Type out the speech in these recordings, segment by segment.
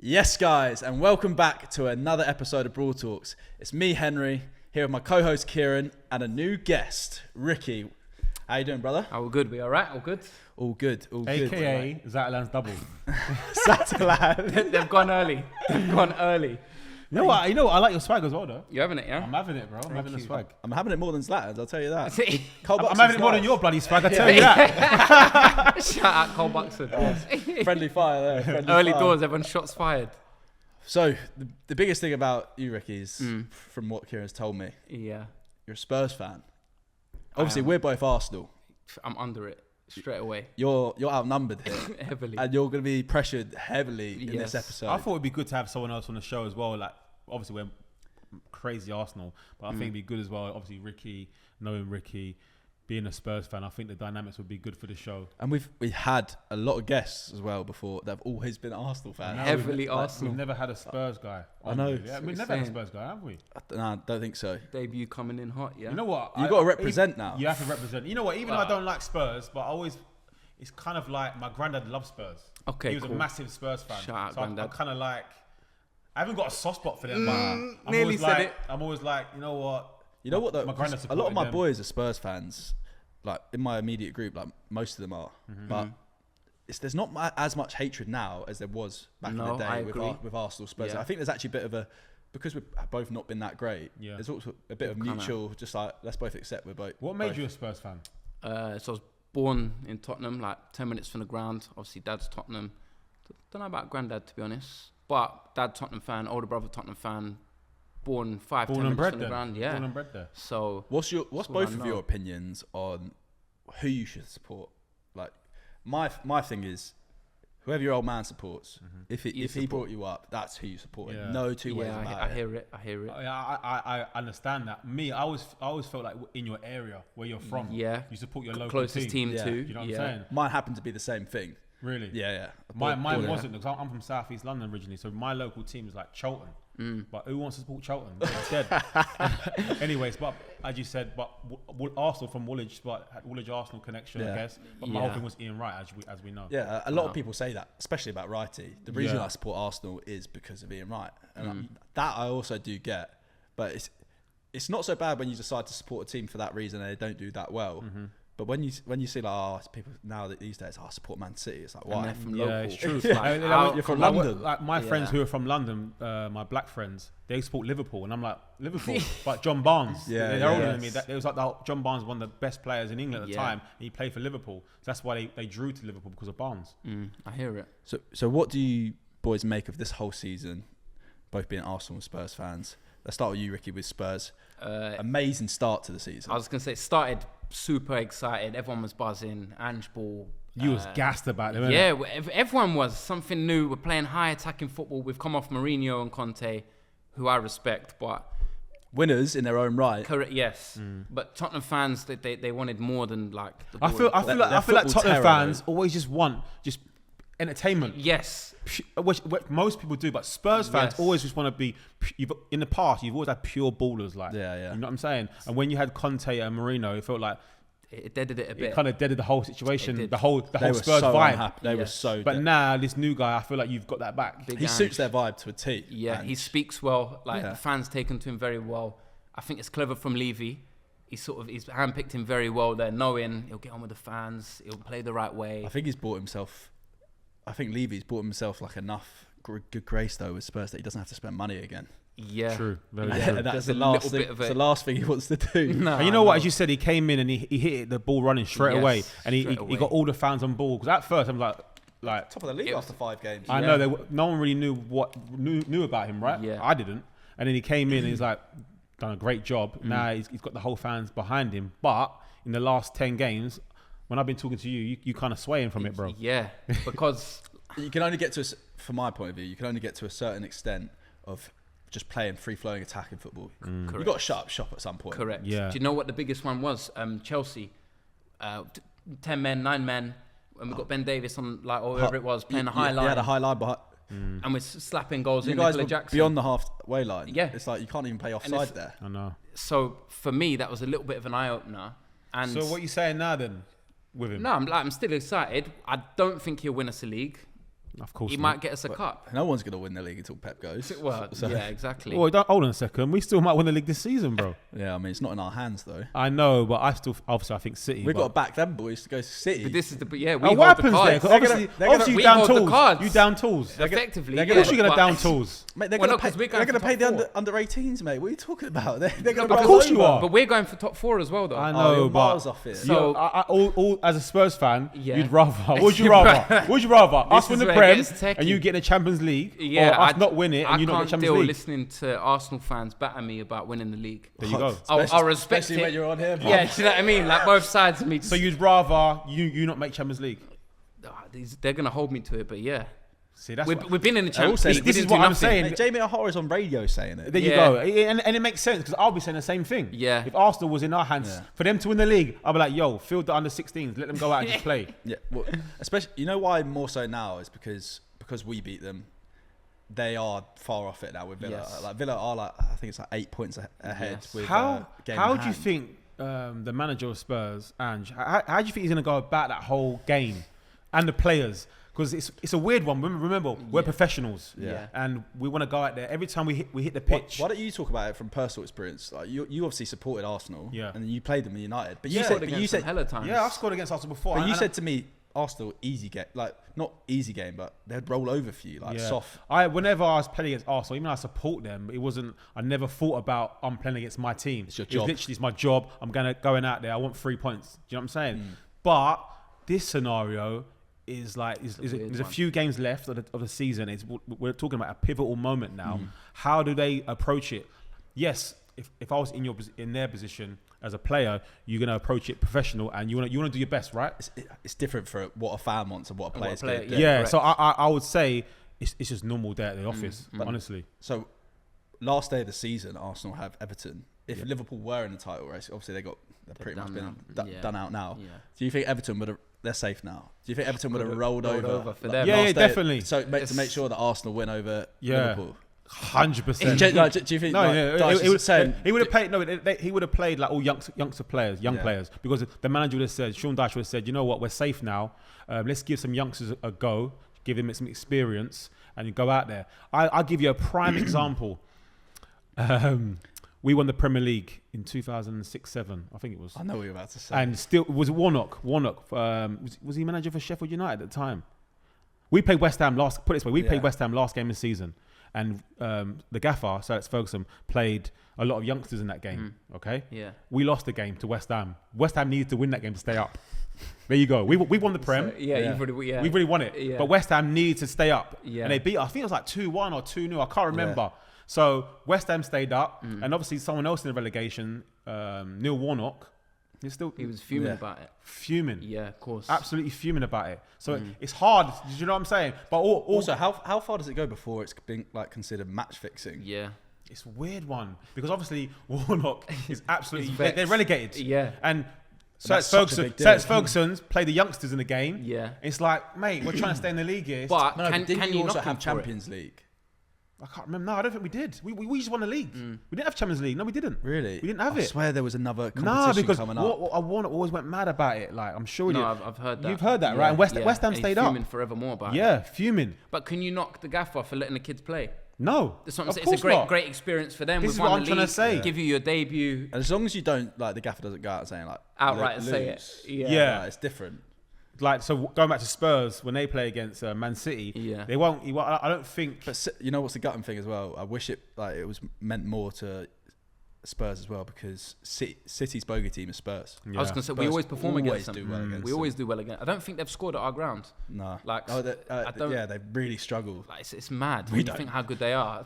Yes, guys, and welcome back to another episode of Broadtalks. It's me, Henry, here with my co-host Kieran and a new guest, Ricky. How you doing, brother? All good. We all right? All good? All good. AKA Zatalan's double. Zatalan. They've gone early. You know what? I like your swag as well, though. You having it, yeah? I'm having it, bro. I'm having the swag. I'm having it more than Zlatan, I'll tell you that. I'm having it more than your bloody swag, I tell you that. Shout out Cole Buxton. Friendly fire there. Friendly Early fire. doors, everyone's shots fired. So, the biggest thing about you, Ricky, is, from what Kieran's told me, Yeah. you're a Spurs fan. Obviously, we're both Arsenal. I'm under it straight away. You're outnumbered here. Heavily. And you're going to be pressured heavily in this episode. I thought it'd be good to have someone else on the show as well. Like, obviously, we're crazy Arsenal, but I think it'd be good as well. Obviously, Ricky, knowing Ricky, being a Spurs fan, I think the dynamics would be good for the show. And we had a lot of guests as well before that have always been Arsenal fans. No, heavily Arsenal. We've never had a Spurs guy. I know. Yeah, we've never had a Spurs guy, have we? I don't think so. Debut coming in hot, yeah? You know what? You've got to represent now. You have to represent. You know what? Even though I don't like Spurs, but it's kind of like my granddad loved Spurs. Okay, he was cool. a massive Spurs fan. Shout out, so granddad. I kind of like. I haven't got a soft spot for them, but I'm nearly always said like, it. I'm always like, you know what? You know what though? My granddad A lot of my supported them. boys are Spurs fans. Like in my immediate group, like most of them are. But there's not as much hatred now as there was back in the I day agree. with Arsenal Spurs. Yeah. I think there's actually a bit of a, because we've both not been that great. Yeah. There's also a bit of mutual, just like let's both accept we're both. What made you a Spurs fan? So I was born in Tottenham, like 10 minutes from the ground. Obviously, dad's Tottenham. Don't know about granddad, to be honest. But dad Tottenham fan, older brother Tottenham fan. Born 10 Born and minutes bred from the there. ground. Yeah. Born and bred there. So What's what both I of know. your opinions on who you should support? Like my thing is, whoever your old man supports, if he support. brought you up, that's who you support. Yeah. No two ways yeah, about I it. hear it. I hear it. I understand that. Me, I always felt like in your area where you're from, Yeah. you support your local Closest team Yeah. too. You know what I'm saying? Mine happened to be the same thing. Really? Yeah. Mine Born- wasn't, because I'm from South East London originally, so my local team is like Cheltenham. But who wants to support Cheltenham? It's dead. Anyways, but as you said, but Arsenal from Woolwich, but had Woolwich Arsenal connection, Yeah. I guess. But my whole thing was Ian Wright, as we know. Yeah, a lot of people say that, especially about Wrighty. The reason Yeah. I support Arsenal is because of Ian Wright, and that I also do get. But it's not so bad when you decide to support a team for that reason and they don't do that well. But when you see like people now that these days, I support Man City. It's like And why? they're from Yeah, local. it's true. You're from London. Like my friends Yeah. who are from London, my black friends, they support Liverpool, and I'm like, Liverpool, but John Barnes. Yeah, they're older yes. than me. It was like John Barnes, one of the best players in England at the Yeah. time. And he played for Liverpool, so that's why they drew to Liverpool, because of Barnes. I hear it. So what do you boys make of this whole season? Both being Arsenal and Spurs fans. Let's start with you, Ricky, with Spurs. Amazing start to the season. I was gonna say it started super excited. Everyone was buzzing. Ange Ball. You was gassed about them, Yeah, everyone was. Something new. We're playing high attacking football. We've come off Mourinho and Conte, who I respect, but Winners in their own right. correct. Yes, but Tottenham fans they wanted more than like. The I feel like They're Tottenham football terror, fans though. always just want entertainment. Yes, Which most people do, but Spurs fans Yes. always just want to be. In the past, you've always had pure ballers, like Yeah. You know what I'm saying? And when you had Conte and Mourinho, it felt like it deaded it a bit. it kind of deaded the whole situation, It did. the whole They were Spurs so vibe. unhappy. They were Yes. so. But now this new guy, I feel like you've got that back. Big he Ange. suits their vibe to a T. Yeah, he Ange. speaks well. Like Yeah. the fans taken to him very well. I think it's clever from Levy. He's handpicked him very well there, knowing he'll get on with the fans. He'll play the right way. I think he's bought himself. I think Levy's bought himself like enough good grace though with Spurs that he doesn't have to spend money again. Yeah, True, very Yeah. true. And that's There's the a last little thing. bit of It's it. the last thing he wants to do. No, And you know what? As you said, he came in and he hit the ball running straight Yes, away, and he straight away. got all the fans on board. Because at first I'm like. Top of the league It was- after 5 games. I Yeah. know no one really knew knew about him, right? Yeah. I didn't. And then he came in and he's like done a great job. Now he's got the whole fans behind him. But in the last 10 games, when I've been talking to you kind of swaying from it, bro. Yeah, because You can only get to, from my point of view, you can only get to a certain extent of just playing free-flowing attacking football. You've got to shut up shop at some point. correct. Yeah. Do you know what the biggest one was? Chelsea, 10 men, 9 men, and we got Ben Davis on like or whoever it was playing a high line. He had a high line behind. and we're slapping goals You in. guys Nicola were Jackson. beyond the halfway line. Yeah. It's like you can't even play And offside if- there. I know. So for me, that was a little bit of an eye opener. And So what are you saying now then with him? no, I'm still excited. I don't think he'll win us a league. Of course He not. might get us a cup. No one's going to win the league until Pep goes. Well, yeah, exactly. Well, hold on a second. We still might win the league this season, bro. Yeah, I mean, it's not in our hands, though. I know, but obviously I think City. We've got to back them boys to go to City. But this is we And hold what the happens there? cards. 'Cause They're obviously we you down hold the tools. cards. You down tools. Effectively, Of course you're going to but- down tools. Mate, they're Well, going no, 'cause we're going to for pay top the four. under 18s, mate. What are you talking about? They're going to Of course you are. But we're going for top 4 as well, though. I Oh, know, you're but miles off it. So- as a Spurs fan, Yeah. you'd rather. Would you rather? Would you rather us This win is the where it Prem gets techie. and you get the Champions League, Yeah, or us not win it I and you not can't get Champions deal League? listening to Arsenal fans batter me about winning the league. There you go. I'll respect Especially when it. you're on here, bro. Yeah, do you know what I mean? Like both sides of me. So you'd rather you not make Champions League? They're gonna hold me to it, but yeah, See, that's we've been in the Champions also- League. this we is didn't what do I'm nothing. saying. Mate, Jamie O'Hara's on radio saying it. There you Yeah. go, and it makes sense because I'll be saying the same thing. Yeah. If Arsenal was in our hands Yeah. for them to win the league, I'll be like, yo, field the under 16s, let them go out and just play. Yeah, well, especially you know why more so now is because we beat them. They are far off it now with Villa. Yes. Like Villa are like I think it's like 8 points ahead. Yes. With How game how in do you hand. think the manager of Spurs, Ange, how do you think he's going to go about that whole game and the players? Because it's a weird one. Remember, we're Yeah. professionals, Yeah. and we want to go out there every time we hit the pitch. Why don't you talk about it from personal experience? Like you obviously supported Arsenal, Yeah. and you played them in United. But Yeah. you Scored said, but against you them said, hella times. Yeah, I've scored against Arsenal before. but you and said to me, Arsenal easy game, like not easy game, but they'd roll over for you, like Yeah. soft. Whenever I was playing against Arsenal, even though I support them, it wasn't. I never thought about I'm playing against my team. It's your It job. was literally it's my job. I'm going out there. I want 3 points. Do you know what I'm saying? But this scenario is like there's a one. few games left of the season. We're talking about a pivotal moment now. How do they approach it? Yes, if I was in their position as a player, you're gonna approach it professional and you wanna do your best, right? It's different for what a fan wants and what a And what a player's player- good. yeah. Yeah. correct. So I would say it's just normal day at the office. Honestly. So, last day of the season, Arsenal have Everton. If Liverpool were in the title race, obviously they're pretty much done been now. Yeah. done out now. Yeah. Do you think Everton would have? They're safe now. Do you think Everton would have rolled over for like, them? Yeah, last yeah, day- definitely. So to make sure that Arsenal win over Yeah. Liverpool. 100%. Do you think? No, like, yeah, Dyche he is saying, would have played. No, he would have played like all youngster players, young Yeah. players, because the manager would have said, Sean Dyche would have said, you know what, we're safe now. Let's give some youngsters a go, give them some experience, and you go out there. I'll give you a prime example. We won the Premier League in 2006-07, I think it was, I know what you're about to say. and still was Warnock. Was he manager for Sheffield United at the time? We played West Ham last. Put it this way, we played West Ham last game of the season, and the gaffer, Sir Alex Ferguson, played a lot of youngsters in that game. Okay, Yeah. we lost the game to West Ham. West Ham needed to win that game to stay up. There you go. We won the Prem. So, yeah, Yeah. you've already, yeah. We really won it. Yeah. But West Ham needed to stay up. Yeah. And they beat us. I think it was like 2-1 or 2-0. I can't remember. So West Ham stayed up. And obviously someone else in the relegation, Neil Warnock, He was fuming Yeah. about it. fuming. Yeah, of course. Absolutely fuming about it. So it's hard. Do you know what I'm saying? But also, how far does it go before it's being like considered match fixing? Yeah. it's a weird one. Because obviously Warnock is absolutely... He's they're vexed. relegated. Yeah. And Sir that's such a big deal. Ferguson's play the youngsters in the game. Yeah. It's like, mate, we're trying to stay in the league here. But No, can, but didn't can you you also knock him have for it? Champions League? I can't remember. No, I don't think we did. We just won the league. We didn't have Champions League. No, we didn't. Really? We didn't have I it. swear there was another No, competition because coming up. Warnock always went mad about it. Like, I'm sure No, you I've heard that. You've heard that, right? And West Ham And he's stayed up. fuming forevermore about it. Yeah, fuming. But can you knock the gaffer for letting the kids play? No. That's what I'm of saying. course It's a not. great experience for them. This We've is won what the I'm trying to league, say. Give you your debut And as long as you don't like the gaffer doesn't go out saying like outright and lose, say it. Yeah. Yeah. like, it's different. Like, so going back to Spurs, when they play against Man City, Yeah. they won't. I don't think. But you know what's the gutting thing as well? I wish it was meant more to Spurs as well because City's bogey team is Spurs. I was going to say, we Spurs always perform always against them. do well against We them. always do well against. I don't think they've scored at our ground. No, Like, I don't- yeah, they really struggle. Like, it's mad We when you don't. think how good they are.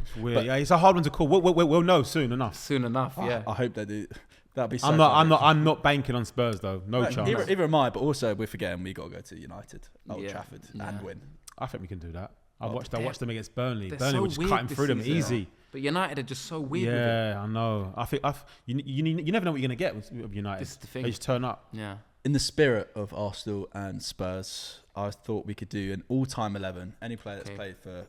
It's weird. Yeah, it's a hard one to call. We'll know soon enough. Soon enough, yeah. I hope they do. That'd be. So I'm funny. not banking on Spurs though. No chance. Either am I, but also we're forgetting we got to go to United, Old Yeah. Trafford, Yeah. and win. I think we can do that. I Oh, watched them against Burnley. They're Burnley so were just weird cutting this through them season. easy. But United are just so weird with it. Yeah, I know. I think you never know what you're gonna get with United. This is the thing. They just turn up. Yeah. In the spirit of Arsenal and Spurs, I thought we could do an all-time 11. Any player that's Okay. played for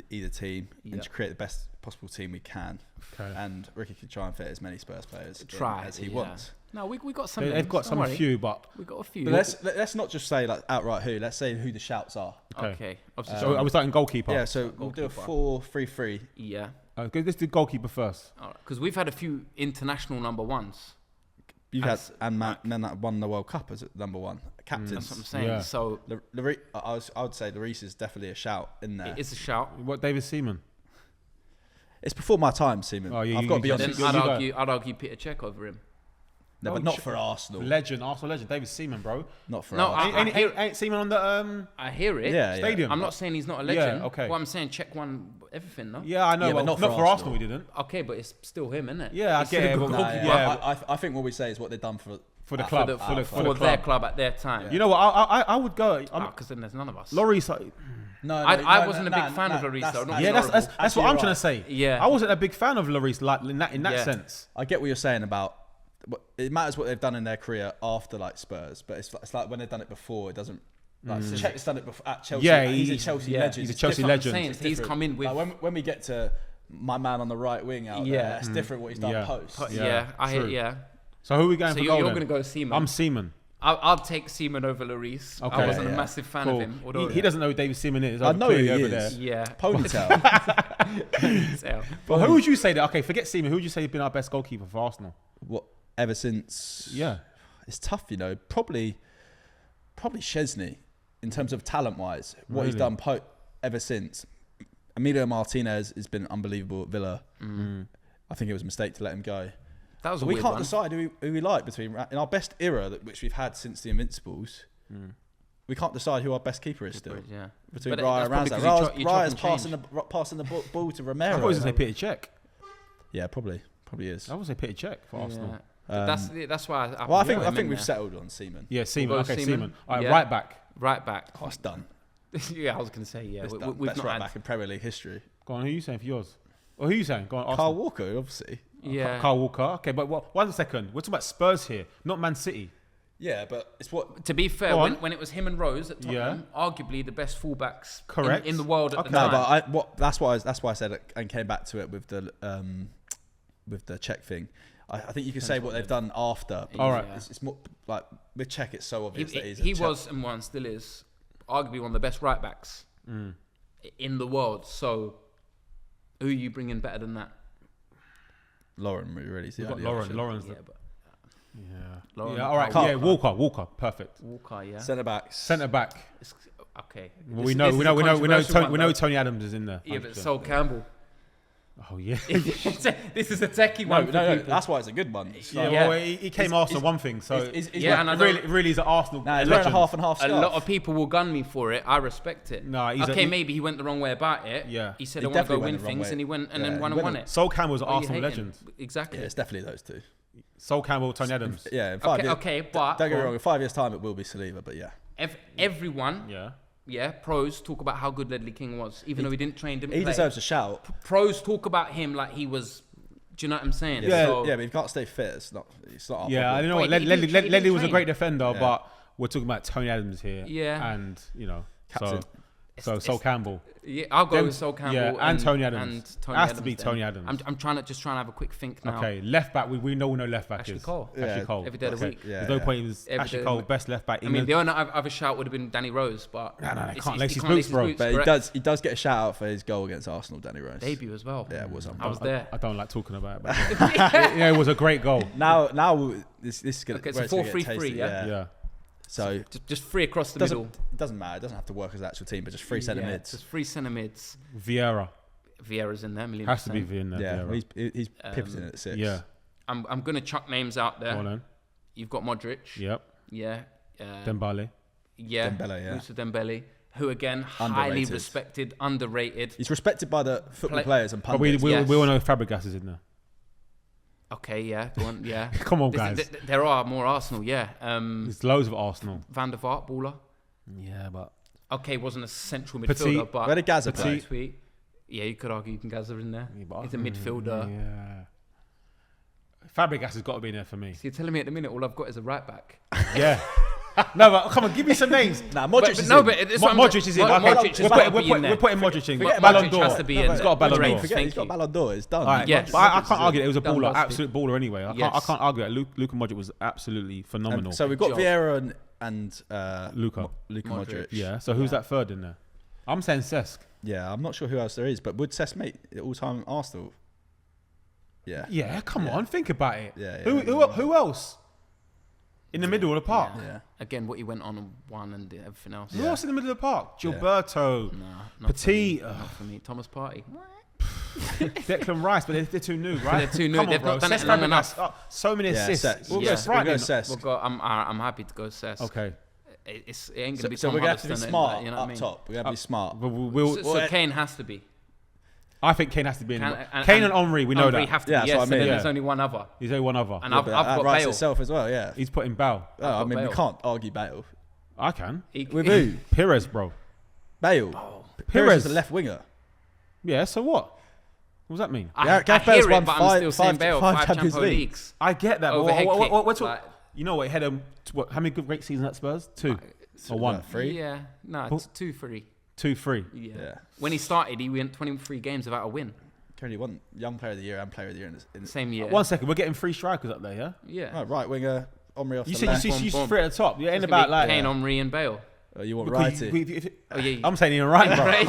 either team, and Yeah. to create the best possible team we can. Okay. And Ricky can try and fit as many Spurs players as he yeah. wants. No, we got some. They've got some few, but we got a few. But let's not just say like outright who. Let's say who the shouts are. Okay. So are we starting goalkeeper? Yeah. So we'll do a 4-3-3. Yeah. Let's do goalkeeper first. Because we've had a few international number ones. You've had men that won the World Cup as number one captains. That's what I'm saying. Yeah. So I would say Lloris is definitely a shout in there. it is a shout. What, David Seaman? It's before my time, Seaman. Oh, yeah, I've got to be Then honest. I'd argue Peter Cech over him. No, but not for Arsenal. Arsenal legend, David Seaman, bro. Not for No, Arsenal. Ain't Seaman on the I hear it. Yeah, stadium? I'm not saying he's not a legend. Yeah, okay. Well, I'm saying Cech won everything, no? Yeah, I know, Yeah, but but not for Arsenal. We didn't. Okay, but it's still him, isn't it? Yeah, I He's get still a it, good but- goalkeeper. Yeah. I think what we say is what they've done for the club. For their club at their time. You know what? I would go. Because then there's none of us. Lloris. I wasn't a big fan of Lloris, though. Yeah, that's what I'm trying to say. Yeah. I wasn't a big fan of Lloris, like in that sense. I get what you're saying about. It matters what they've done in their career after like Spurs, but it's like when they've done it before, it doesn't. Like Cech's done it before at Chelsea. Yeah, he's a Chelsea legend. He's a It's Chelsea different. legend. Saying, It's he's different. come in with. Like when we get to my man on the right wing out Yeah. there, it's different what he's done post. I hear. true. Yeah. So who are we going So for you're goal? going to go Seaman. I'm Seaman. I'll take Seaman over Lloris. Okay. I wasn't a Yeah. massive fan Cool. of him. Although He doesn't know who David Seaman is. I know clearly who he over is. there. Yeah. Ponytail. So, But who would you say that? Okay, forget Seaman. Who would you say has been our best goalkeeper for Arsenal? What ever since? Yeah. It's tough, you know. Probably Chesney in terms of talent wise. What he's Really? done ever since. Emilio Martinez has been unbelievable at Villa. I think it was a mistake to let him go. that was a We weird can't one. decide who we like between in our best era which we've had since the Invincibles. We can't decide who our best keeper is still Yeah. between But Raya that's and probably Ramsdale. 'cause you chop Raya's and passing the ball to I Romero. thought he was going to say Peter Cech. Yeah, probably is. I would say Peter Cech for Arsenal. But that's why. Well, I put him think in we've there. settled on Seaman. Yeah, Seaman. We'll go Okay, Seaman. Seaman. All right, Yeah. right back. Right back. Oh, it's done. Yeah, I was going to say yeah. It's done. We've Best not right had. back in Premier League history. Go on, who are you saying for yours? Or who are you saying? Go on, Carl Arsenal. Walker, obviously. Yeah. Carl Walker. Okay, but 1 second. We're talking about Spurs here, not Man City. Yeah, but it's what. To be fair, Go on. when it was him and Rose at Tottenham, arguably the best fullbacks Correct. in the world at the No, time. but that's why I said it and came back to it with the Czech thing. I think you can say what they've done after. All right. It's more like with Czech, it's so obvious that he's. He was and one still is arguably one of the best right backs in the world. So who are you bringing better than that? Lauren, really. We've got Lauren's Yeah, the... but Yeah. Lauren, Yeah, all right. Carl- Yeah, Walker. Perfect. Walker, yeah. Centre backs. Centre back. Okay. Well, This is a controversial one, we know though. Tony Adams is in there. Yeah, but 100%. Sol Campbell. Oh yeah. This is a techie No, one for no, people. that's why it's a good one. It's Yeah, like- Yeah. well, he came Arsenal one thing, so Yeah, and I it really is an Arsenal. Nah, he's wearing a legend. half and half A scarf. lot of people will gun me for it. I respect it. Nah, he's okay, maybe he went the wrong way about it. Yeah. He said, He I want to go definitely win went the wrong things, way. and he went and Yeah, then he won went it. Sol Campbell's an What are you Arsenal hating? legend. Exactly. Yeah, it's definitely those two. Sol Campbell, Tony Adams. Yeah, in 5 years. Okay, but Don't get me wrong. In 5 years' time, it will be Saliba, but yeah. Everyone, Yeah. pros talk about how good Ledley King was, even though he didn't train, didn't He play. deserves a shout. Pros talk about him like he was. Do you know what I'm saying? Yeah. So, Yeah, but if you can't stay fit, it's not our Yeah, I problem. don't know. Wait, What, he didn't Ledley was a train. great defender, Yeah. but we're talking about Tony Adams here. Yeah. And Captain. so Sol Campbell. Yeah, I'll go Them- with Sol Campbell. yeah, and Tony Adams. And Tony Has Adams to be then. Tony Adams. I'm trying to have a quick think now. Okay, left back. We know left back Ashley is Cole. Yeah. Ashley Cole. Every day of the week. Yeah, There's no yeah. point in Every Ashley day Cole of the- best left back. I mean, the only other shout would have been Danny Rose, but No, he it's- can't lace his can't boots, bro. But correct. he does get a shout out for his goal against Arsenal, Danny Rose. Debut as well. Yeah, it was. I was there. I don't like talking about it. But yeah, it was a great goal. Now this is gonna. Okay, it's where a gonna get 4-3-3, tasty, yeah? So Just free across the middle. it doesn't matter. It doesn't have to work as an actual team, but just 3 centre mids. Just 3 centre mids. Vieira Vieira's in there. Million has to be percent. Vieira. Yeah, Vieira. he's pivoting at 6. Yeah. I'm gonna chuck names out there. Go on then. You've got Modric. Yep. Yeah. Dembele. Yeah. Dembele, yeah. Moussa Dembele, who again highly Underrated. respected, underrated. He's respected by the football players and But we Yes. all know Fabregas is in there. Okay, yeah, go on, yeah. Come on, guys. There are more Arsenal, yeah. There's loads of Arsenal. Van der Vaart, baller. Yeah, but Okay, wasn't a central Petit. midfielder, but Where did Gaza play? Petit. Yeah, you could argue you can Gaza in there. Yeah, but- He's a midfielder. Yeah. Fabregas has got to be in there for me. So you're telling me at the minute all I've got is a right back. Yeah. No, but come on, give me some names. Nah, Modric is no, in. but it's Modric is in. Modric Okay, has got to be in there. we're putting Modric in. Forget Ballon Modric d'Or. has to be in He's there. got a Ballon Great, d'Or. Forget, he's got a Ballon d'Or. It's done. All right, Yes. but I can't argue that. It was a Done baller, busted. absolute baller anyway. I Yes. can't argue that. Luka Modric was absolutely phenomenal. So we've got Job. Vieira and Luka. Modric. Yeah. So who's that third in there? I'm saying Cesc. Yeah, I'm not sure who else there is, but would Cesc make it all-time Arsenal? Yeah. Yeah, come on, think about it. Yeah, Who else? In the middle of the park. Yeah. Again, what he went on and won and did everything else. Who else in the middle of the park? Gilberto, Nah, not Petit, For me. Not for me. Thomas Partey. Declan Rice, but they're too new, right? They're too new. Come on, They've bro. not done it Cesc long Fabregas, enough. so many Yeah, assists. Cesc. We'll Yeah. go frightening. We'll go Cesc. We'll go, I'm happy to go Cesc. Okay. It ain't gonna be. So Tom we're going to have to be Huddleston, smart you know up what I mean? top. We're going to be smart. So Kane has to be. I think Kane has to be in. Kane Kane and Henry, we know Henry that. have to Yeah, be. that's Yes, what I and mean, then yeah. there's only one other. He's only one other. And Yeah, I've but that got writes Bale. itself as well, yeah. He's putting Bale. Oh, I got mean, we Bale. can't argue Bale. I can. With who? Perez, bro. Bale. Perez. Perez is a left winger. Yeah, so what? What does that mean? Yeah, I Gareth hear Bale's it, won but I'm still saying five Bale. Champions Champions League. Leagues. I get that. But Overhead kick, what's like- you know what? He had how many good great seasons at Spurs? 2 or 1? 3. Yeah, no, it's 2-3. 2-3. Yeah. When he started, he went 23 games without a win. Currently won Young Player of the Year and Player of the Year in Same year. 1 second, we're getting 3 strikers up there, yeah? Yeah. right winger, Omri off You the said left. you Boom, boom. 3 at the top. You're in It's about gonna be like. Kane, Henry, and Bale. You want Because righty? Oh, yeah. I'm saying Ian Wright, bro. I'm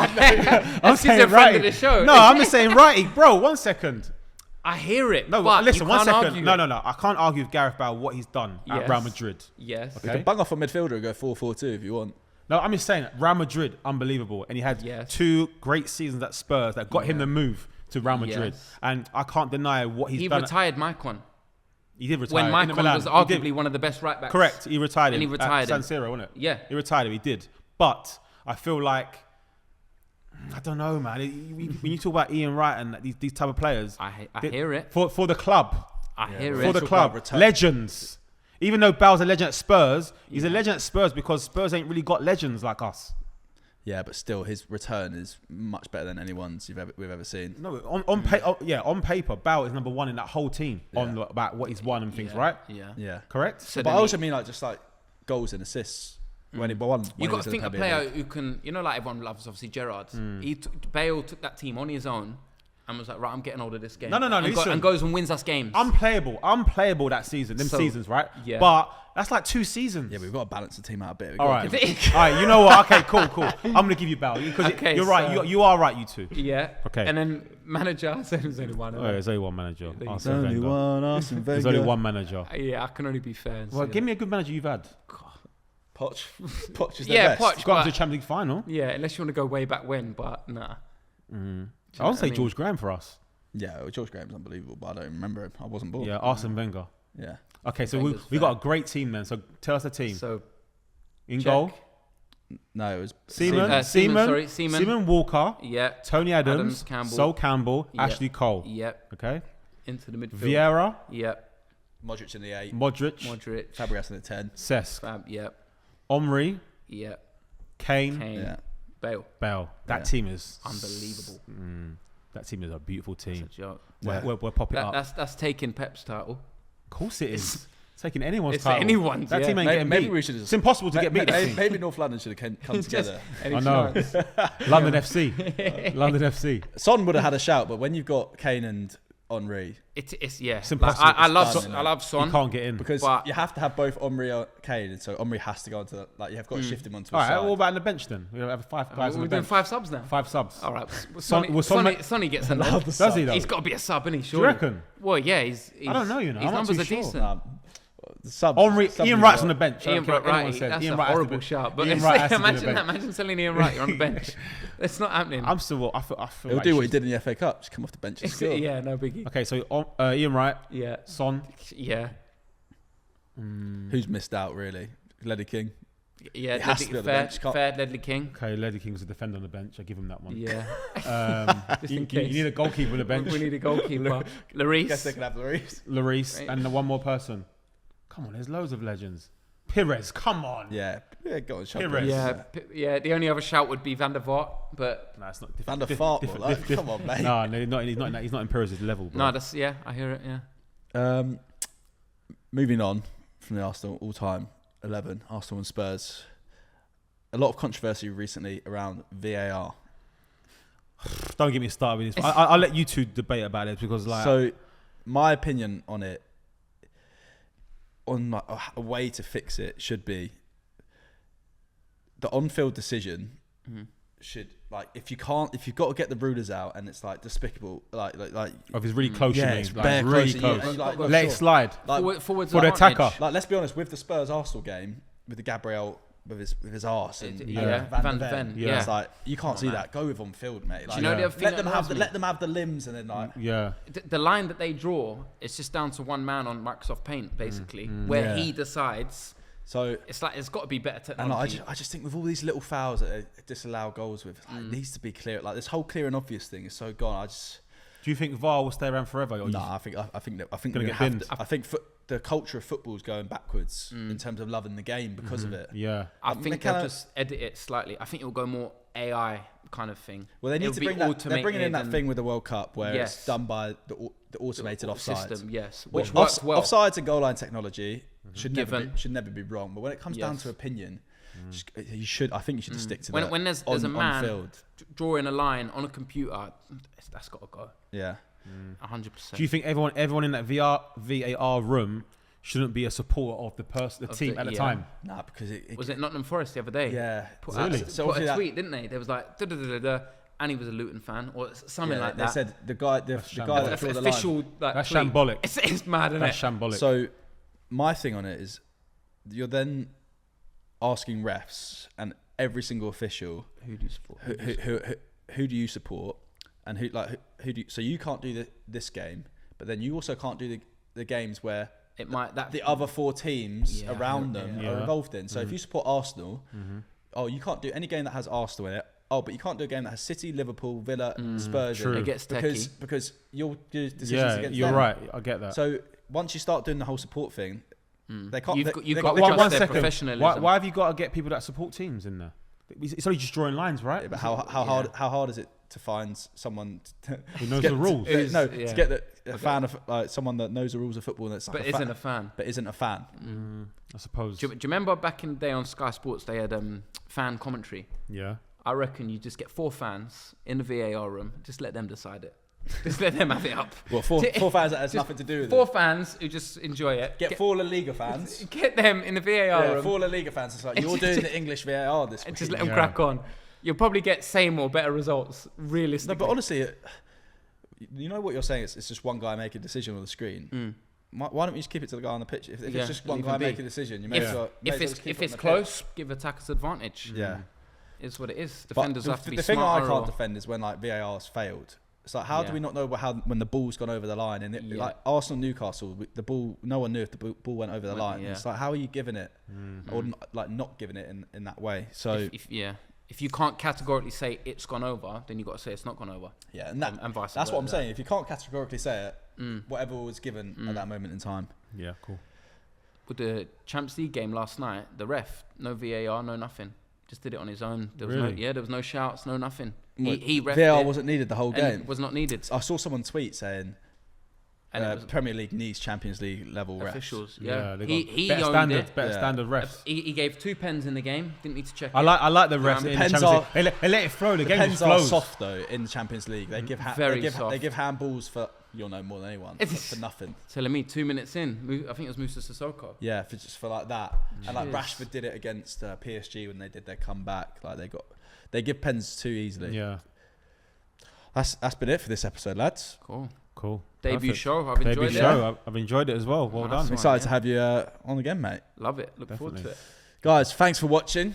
That's saying a friend righty. of the show. No, I'm just saying righty, bro. 1 second. I hear it. No, but listen, you 1 can't second. argue No, it. no. I can't argue with Gareth Bale what he's done at Yes. Real Madrid. Yes. Okay. You can bung off a midfielder and go 4-4-2 if you want. No, I'm just saying Real Madrid, unbelievable, and he had Yes. 2 great seasons at Spurs that got him the move to Real Madrid, Yes. and I can't deny what he's He done. retired Maicon. He did retire When in Maicon Milan. was He arguably did. one of the best right backs. Correct. He retired And him he retired at him. San Siro, wasn't it? Yeah. He retired him. He did, but I feel like I don't know, man. When you talk about Ian Wright and these type of players, I they- hear it. for the club, I hear for it. the Talk club, about return. legends. Even though Bale's a legend at Spurs, he's a legend at Spurs because Spurs ain't really got legends like us. Yeah, but still, his return is much better than anyone's we've ever seen. No, on paper, Bale is number 1 in that whole team on about what he's won and things, Yeah. right? Yeah. Yeah, correct. So But I then also mean like just like goals and assists when he won. you got to think a player who can, you know, like everyone loves obviously Gerrard. Bale took that team on his own and was like, right, I'm getting hold of this game. No, listen. And goes and wins us games. Unplayable that season, them So, seasons, right? yeah. But that's like 2 seasons. Yeah, we've got to balance the team out a bit. We've All got right, to give- all right. You know what? Okay, cool. I'm gonna give you Bale because Okay, you're right. so- You are right. You two. yeah. Okay. And then manager, so there's only one. Oh, there's only one manager. There's Arsene only Wenger. one Arsene There's Wenger. only one manager. Yeah, I can only be fair. Well, give me a good manager you've had. Poch. Poch is their Yeah, best. Poch. Got But, to the Champions League final. yeah, unless you want to go way back when, but nah. I would say I mean? George Graham for us. Yeah, well, George Graham's unbelievable, but I don't remember him. I wasn't born. Yeah, Arsene Wenger. Yeah. Okay, so Wenger's we got a fair. great team then. So tell us the team. So In check. goal, No, it was Seaman Walker, Yeah. Tony Adams, Campbell. Sol Campbell, Yeah. Ashley Cole. Yep. Okay, Into the midfield. Vieira, Yep. Modric in the 8. Modric, Modric. Fabregas in the 10. Cesc, Fab. Yep. Omri, Yep. Kane, Kane. Yeah. Bale. Bale. That Yeah. team is Unbelievable. That team is a beautiful team. It's a joke. We're popping up. That's taking Pep's title. Of course it is. It's taking anyone's It's title. anyone's, That yeah. team ain't Maybe- getting maybe beat. we should It's impossible to get beat. that team. Maybe North London should have come together. Any I know. chance? London FC. London FC. Son would have had a shout, but when you've got Kane and Henry, It's yeah. It's Like, impossible. I love It's done, I love You Son. can't get in. because But- you have to have both Henry and Kane, and so Henry has to go onto you have got to shift him onto All a right, side. what about on the bench then? We have 5 guys on We're the doing bench. 5 subs now. 5 subs. All right. Son- Sonny gets in there. Does he though? He's got to be a sub, isn't he? Do Surely. you reckon? Well, yeah. He's I don't know, you know. His I'm not numbers too are sure. decent. The sub, Henry, sub Ian you've Wright's got- on the bench. I don't Ian care what anyone Wright, says. that's Ian a Wright has to horrible be- shout. But Ian Wright has to be on the imagine that. bench. Imagine selling Ian Wright. You're on the bench. It's not happening. I'm still. I feel He'll like do what he should- did in the FA Cup. Just come off the bench and score. Yeah, no biggie. Okay, so Ian Wright, Yeah, Son, yeah, Who's missed out really? Ledley King. yeah. He has to be on the bench, can't- Fair, Ledley King. okay, Ledley King's a defender on the bench. I give him that one. Yeah, You in case. need a goalkeeper on the bench. we need a goalkeeper. Guess they Lloris. can have Lloris. Lloris Right. and the one more person. Come on, there's loads of legends. Pires, come on. Yeah, go on, shout Pires. Yeah, yeah. The only other shout would be Van der Vaart, but Nah, it's not. Van der Vaart, come on, mate. No, he's not in Pires' level. Bro. no, that's yeah. I hear it. Yeah. Moving on from the Arsenal all time, 11, Arsenal and Spurs. A lot of controversy recently around VAR. Don't get me started with this. I'll let you two debate about it because, like, so my opinion on it, on a way to fix it, should be the on-field decision should, like, if you've got to get the rulers out and it's like despicable, like if it's really close, yeah, you mean, it's like, bare really close. close. Like, Let it slide. Like, Forwards for the attacker. Like, let's be honest, with the Spurs Arsenal game, with the Gabriel with his arse and Van de Ven. Yeah, it's like you can't see that. Go with on field, mate. Like, Do you know the other thing let them have the limbs and then like the line that they draw, it's just down to one man on Microsoft Paint basically, where he decides. So it's like it's got to be better technology. And I just think with all these little fouls that they disallow goals with, it needs to be clear. Like, this whole clear and obvious thing is so gone. Do you think VAR will stay around forever? No, I think the culture of football is going backwards in terms of loving the game because of it. Yeah, I think they'll just edit it slightly. I think it will go more AI kind of thing. Well, they need to bring that. They're bringing in that thing with the World Cup where it's done by the automated offside system. Yes, which works well. Offsides and goal line technology should never be wrong. But when it comes down to opinion, I think you should just stick to that. When there's a man drawing a line on a computer, that's got to go. Yeah. 100%. Do you think everyone in that VAR room shouldn't be a supporter of the team at the time? Nah, because was it Nottingham Forest the other day? Yeah, put a tweet, didn't they? There was like and he was a Luton fan or something like that. They said the guy that drew the official line. Like, that's shambolic. It's mad, isn't that's it? Shambolic. So my thing on it is, you're then asking refs and every single official, who do you support? Who do you support? And who do you, so you can't do this game, but then you also can't do the games where the other four teams around them are involved in. So if you support Arsenal, you can't do any game that has Arsenal in it. But you can't do a game that has City, Liverpool, Villa, Spurs in it. It gets because you'll do decisions against you're them. right. I get that. So once you start doing the whole support thing, they can't. You've got to trust their professionalism. Why have you got to get people that support teams in there? It's only just drawing lines, right? Yeah, but how hard is it to find someone who knows the rules? To get a fan of someone that knows the rules of football that's like isn't a fan. But isn't a fan. I suppose. Do you remember back in the day on Sky Sports they had fan commentary? Yeah. I reckon you just get 4 fans in the VAR room. Just let them decide it. Just let them have it up. Well, four fans that has nothing to do with 4 it. 4 fans who just enjoy it. Get 4 La Liga fans. Get them in the VAR room. 4 La Liga fans. It's like, you're doing the English VAR this week. Just let them crack on. You'll probably get same or better results, realistically. No, but honestly, you know what you're saying? It's just one guy making a decision on the screen. Why don't we just keep it to the guy on the pitch? If it's just one guy making a decision, you may as well. If it's close, give attackers advantage. Yeah. It's what it is. Defenders have to be the smart. The thing I can't defend is when like VAR's failed. It's like, how do we not know when the ball's gone over the line? And like Arsenal, Newcastle, the ball, no one knew if the ball went over the line. It's like, how are you giving it, or not giving it in that way? So if you can't categorically say it's gone over, then you got to say it's not gone over. Yeah, and vice versa. That's what I'm saying. If you can't categorically say it, whatever was given at that moment in time. Yeah, cool. With the Champions League game last night, the ref, no VAR, no nothing. Just did it on his own. There was no shouts, no nothing. He ref VAR wasn't needed the whole game. It was not needed. I saw someone tweet saying, Premier League needs Champions League level officials. refs. Yeah, he better standard refs. He gave 2 pens in the game. Didn't need to check. I like the refs in the Champions League. They let it flow. The game pens flows. are soft though in the Champions League. They give they give handballs for, you'll know more than anyone, for nothing. Telling me 2 minutes in, I think it was Musa Sissoko. Yeah, for like that. And like Rashford did it against PSG when they did their comeback. Like they give pens too easily. Yeah. That's been it for this episode, lads. Cool. Debut show. I've enjoyed it. I've enjoyed it as well. Well done. I'm excited to have you on again, mate. Love it. Look forward to it. Guys, thanks for watching.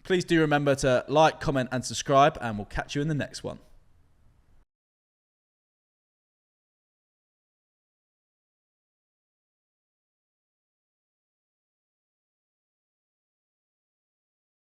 Please do remember to like, comment and subscribe, and we'll catch you in the next one.